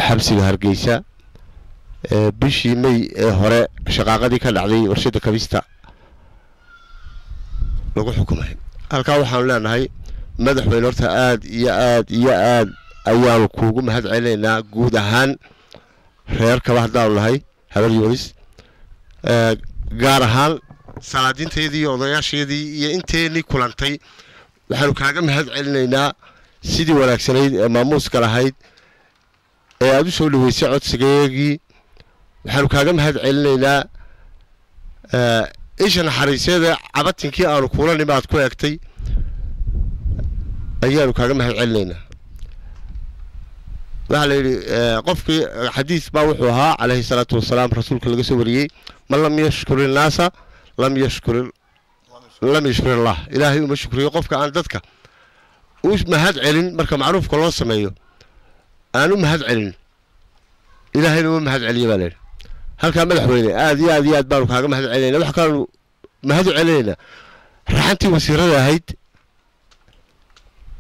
xabsiga Hargeysa bishii May ee hore shaqaaqadii ka dhacday warshada kabista lagu xukumay halka waxaan leenahay madaxweyne horta aad ayaan kuugu mahad celeynaa guud ahaan reer ka waxdaan lahay habar yuris gaar ahaan salaadinteedii odayaasheedii iyo inteeni kulantay waxaan kaaga mahad celeynaa sidii wanaagsanayd ee maamuuska lahayd ee aad u soo dhaweysay codsigeeyagii waxaan kaaga mahad celeynaa ishan xariiseeda cabatinkii aanu kula nimaad ku eegtay ayaanu kaaga mahad celeynaa waxa la yiri qofkii xadiis baa wuxuu ahaa calayhi salaatu wasalaam rasuulka laga soo wariyay man lam yashkur an-naasa lam yashkur Allah ilaahay uma shukriyo qofka aan dadka u mahad celin marka macruufka loo sameeyo aanu mahad celin ilaahayna uma mahad celiyo baa leeyahay halka madaxweyne aad baan kaaga mahad celeynaa wax kale mahad celeynaa raxantii wasiirada ahayd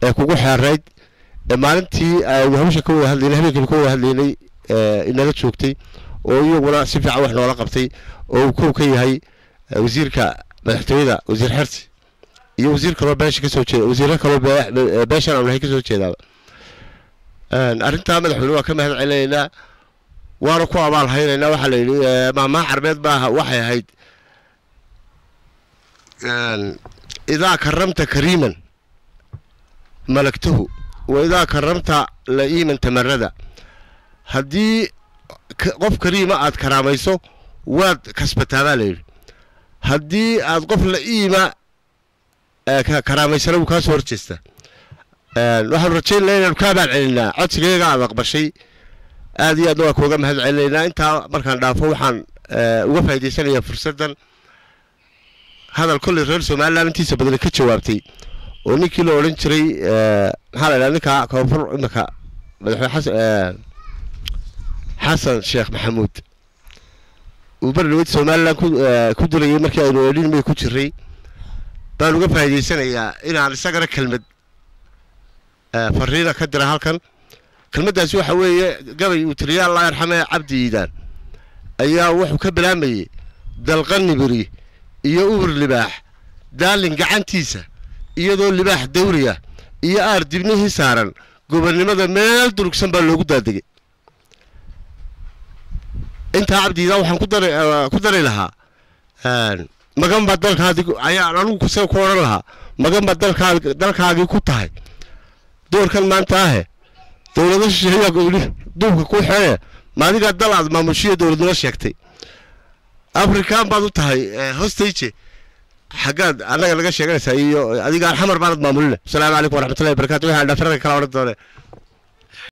ee kugu xeerayd maalintii ay hawsha ka wada hadlaynay habeenkii ka wada hadlaynay inaga joogtay oo iyaguna si fiican wax noola qabtay oo uu ka yahay wasiirka madaxtooyada wasiir xirsi iyo wasiir kale beesha ka soo jeeda wasiir kale beesha aan lahayn ka soo jeedaa arinta madaxweyne waa ka mahad celeynaa waana ku abaal haynaynaa waxa la yiri maama carbeed baa waxay ahayd idaa karamta kariiman malaktahu وإذا كرمت لئيما تمردا هدي قف كريمة عاد كراميسو واد كسبتها بالي هدي عاد قف لئيمة كراميسو كاس ورشسته waxaan rajaynaynaa ka baan celinaa codsigayga aan aqbashay aad iyo aad waa kooga mahad celeynaa inta markaan dhaafo waxaan uga faa'iideysanayaa fursadan hadal kulli reer Soomaaliland intiisa badan ka jawaabtay oo ninkii la oran jiray maxaa la yiraahdaa ninka koonfur imaka madaxweyne Xasan Sheekh Maxamuud uu barnaamij Soomaaliland ku diray markii ay noolin may ku jiray baan uga faa'iideysanayaa inaan isagana kelmad fariina ka dira halkan kelmadaas waxa weeye gabay uu tiriyaa Allah yarxamay Cabdi Iidaan ayaa wuxuu ka bilaamayay dalqani bari iyo uur libaax daalin gacantiisa iyadoo libaax dawriya iyo aar dibnihii saaran gobernimada meel durugsan baa loogu daadegay inta Cabdi Iidaan waxaan ku daray lahaa magan baa dalkaadi ayaa anigu ku soo kooran lahaa magan baa dalkaagi ku tahay doorkan maanta ah dawladda shisheeye gobol duubka ku xeeya maadiga dalaad maamushiyo dawladnimo sheegtay Afrikaan baad u tahay hostage حاجات أنا قلقاش يا جالس أيوه أديك الحمر بعد ما مولنا السلام عليكم ورحمة الله وبركاته. هذا فرق كلام ردنا.